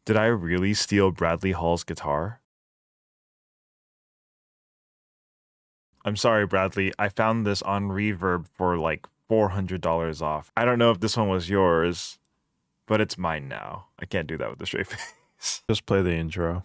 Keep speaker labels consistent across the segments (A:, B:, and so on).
A: Did I really steal Bradley Hall's guitar? I'm sorry, Bradley. I found this on Reverb for like $400 off. I don't know if this one was yours, but it's mine now. I can't do that with a straight face. Just play the intro.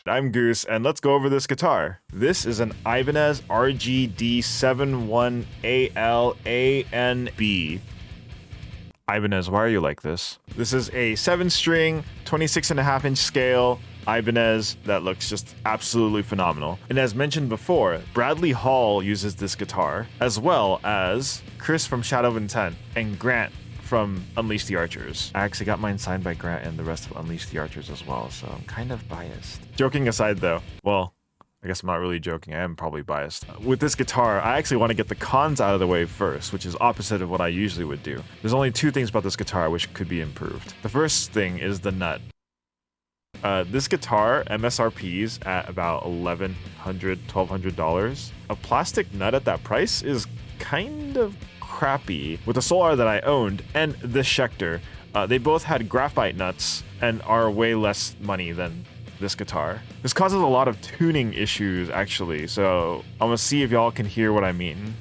A: I'm Goose, and let's go over this guitar. This is an Ibanez RGD71AL-ANB. Ibanez, why are you like this? This is a 7-string, 26.5-inch scale Ibanez that looks just absolutely phenomenal. And as mentioned before, Bradley Hall uses this guitar, as well as Chris from Shadow of Intent and Grant from Unleash the Archers. I actually got mine signed by Grant and the rest of Unleash the Archers as well, so I'm kind of biased. Joking aside though, well, I guess I'm not really joking, I am probably biased. With this guitar, I actually want to get the cons out of the way first, which is opposite of what I usually would do. There's only two things about this guitar which could be improved. The first thing is the nut. This guitar MSRP's at about $1,100, $1,200. A plastic nut at that price is kind of crappy. With the Solar that I owned and the Schecter, they both had graphite nuts and are way less money than this guitar. This causes a lot of tuning issues actually, so I'm gonna see if y'all can hear what I mean.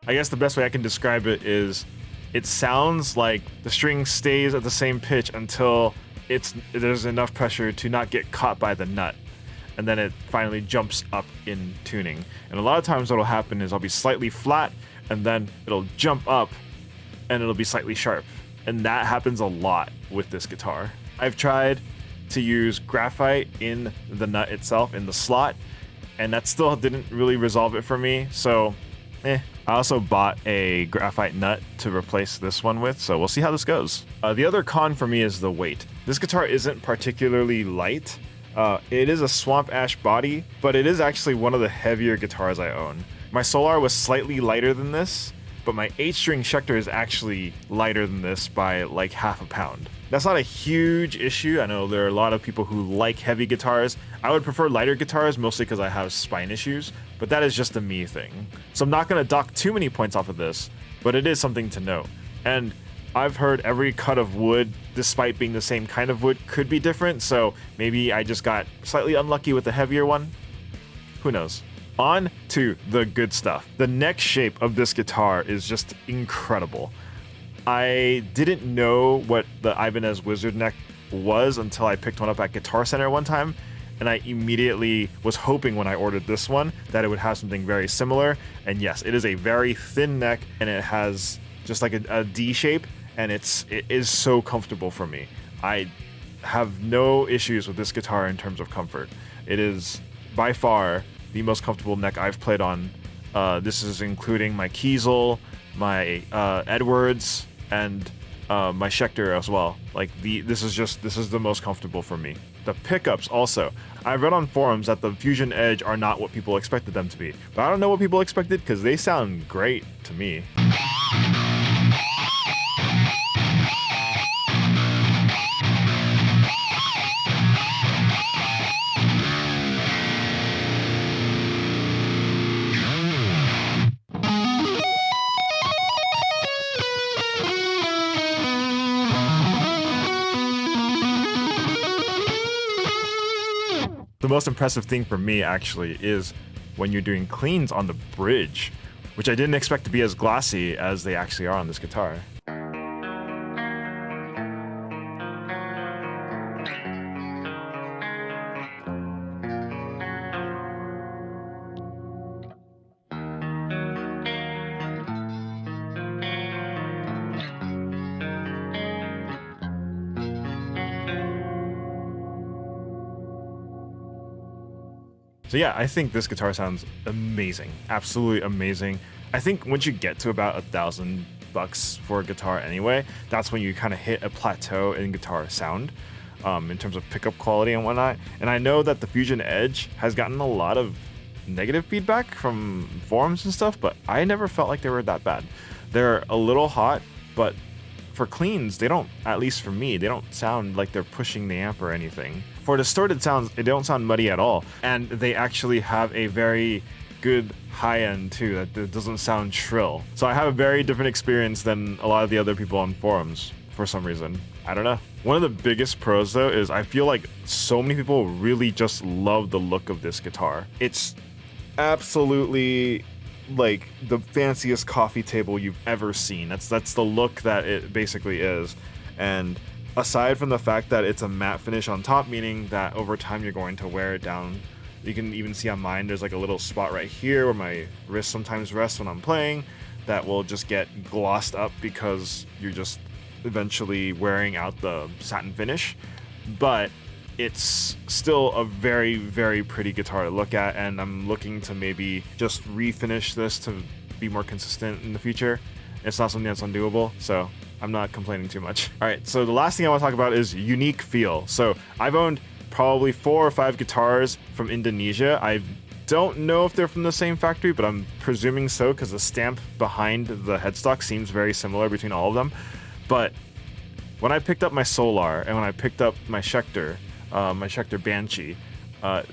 A: I guess the best way I can describe it is it sounds like the string stays at the same pitch until there's enough pressure to not get caught by the nut, and then it finally jumps up in tuning. And a lot of times what'll happen is I'll be slightly flat and then it'll jump up and it'll be slightly sharp, and that happens a lot with this guitar. I've tried to use graphite in the nut itself, in the slot, and that still didn't really resolve it for me, so I also bought a graphite nut to replace this one with, so we'll see how this goes. The other con for me is the weight. This guitar isn't particularly light. It is a swamp ash body, but it is actually one of the heavier guitars I own. My Solar was slightly lighter than this, but my 8-string Schecter is actually lighter than this by like half a pound. That's not a huge issue. I know there are a lot of people who like heavy guitars. I would prefer lighter guitars, mostly because I have spine issues, but that is just a me thing. So I'm not going to dock too many points off of this, but it is something to note. And I've heard every cut of wood, despite being the same kind of wood, could be different, so maybe I just got slightly unlucky with the heavier one. Who knows? On to the good stuff. The neck shape of this guitar is just incredible. I didn't know what the Ibanez Wizard neck was until I picked one up at Guitar Center one time, and I immediately was hoping when I ordered this one that it would have something very similar. And yes, it is a very thin neck, and it has just like a D shape, and it is so comfortable for me. I have no issues with this guitar in terms of comfort. It is by far the most comfortable neck I've played on. This is including my Kiesel, my Edwards, and my Schecter as well. Like this is the most comfortable for me. The pickups also. I've read on forums that the Fusion Edge are not what people expected them to be, but I don't know what people expected because they sound great to me. The most impressive thing for me actually is when you're doing cleans on the bridge, which I didn't expect to be as glossy as they actually are on this guitar. So yeah, I think this guitar sounds amazing, absolutely amazing. I think once you get to about $1,000 for a guitar anyway, that's when you kind of hit a plateau in guitar sound, in terms of pickup quality and whatnot. And I know that the Fusion Edge has gotten a lot of negative feedback from forums and stuff, but I never felt like they were that bad. They're a little hot, but for cleans, they don't, at least for me, they don't sound like they're pushing the amp or anything. For distorted sounds, they don't sound muddy at all. And they actually have a very good high end too, that doesn't sound shrill. So I have a very different experience than a lot of the other people on forums for some reason. I don't know. One of the biggest pros though is I feel like so many people really just love the look of this guitar. It's absolutely like the fanciest coffee table you've ever seen. That's the look that it basically is. And aside from the fact that it's a matte finish on top, meaning that over time you're going to wear it down. You can even see on mine, there's like a little spot right here where my wrist sometimes rests when I'm playing that will just get glossed up because you're just eventually wearing out the satin finish. But it's still a very, very pretty guitar to look at, and I'm looking to maybe just refinish this to be more consistent in the future. It's not something that's undoable, so I'm not complaining too much. All right, so the last thing I want to talk about is unique feel. So I've owned probably 4 or 5 guitars from Indonesia. I don't know if they're from the same factory, but I'm presuming so because the stamp behind the headstock seems very similar between all of them. But when I picked up my Solar and when I picked up my Schecter Banshee,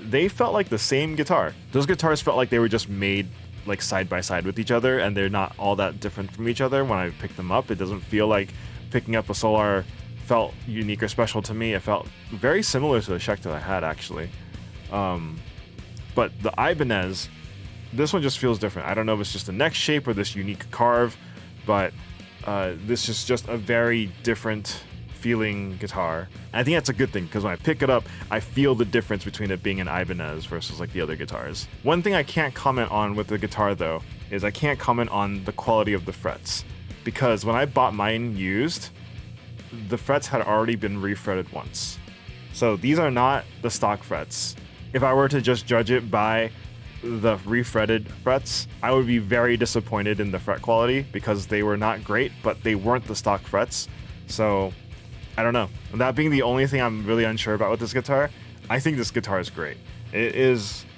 A: they felt like the same guitar. Those guitars felt like they were just made like side by side with each other, and they're not all that different from each other. When I picked them up, it doesn't feel like picking up a Solar felt unique or special to me. It felt very similar to the Schecter I had actually. But the Ibanez, this one just feels different. I don't know if it's just the neck shape or this unique carve, but this is just a very different feeling guitar. I think that's a good thing because when I pick it up, I feel the difference between it being an Ibanez versus like the other guitars. One thing I can't comment on with the guitar though is I can't comment on the quality of the frets, because when I bought mine used, the frets had already been refretted once. So these are not the stock frets. If I were to just judge it by the refretted frets, I would be very disappointed in the fret quality because they were not great, but they weren't the stock frets. So I don't know. That being the only thing I'm really unsure about with this guitar, I think this guitar is great. It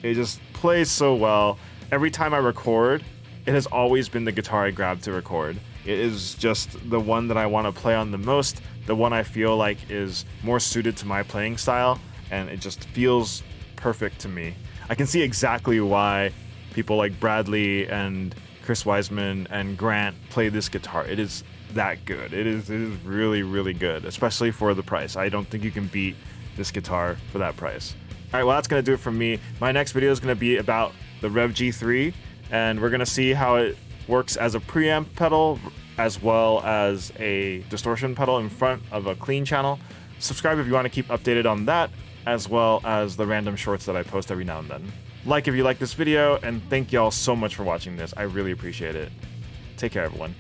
A: just plays so well. Every time I record, it has always been the guitar I grab to record. It is just the one that I want to play on the most, the one I feel like is more suited to my playing style, and it just feels perfect to me. I can see exactly why people like Bradley and Chris Wiseman and Grant play this guitar. It is that good. It is really, really good, especially for the price. I don't think you can beat this guitar for that price. All right, well, that's going to do it for me. My next video is going to be about the Rev G3, and we're going to see how it works as a preamp pedal as well as a distortion pedal in front of a clean channel. Subscribe if you want to keep updated on that, as well as the random shorts that I post every now and then. Like if you like this video, and thank y'all so much for watching this. I really appreciate it. Take care, everyone.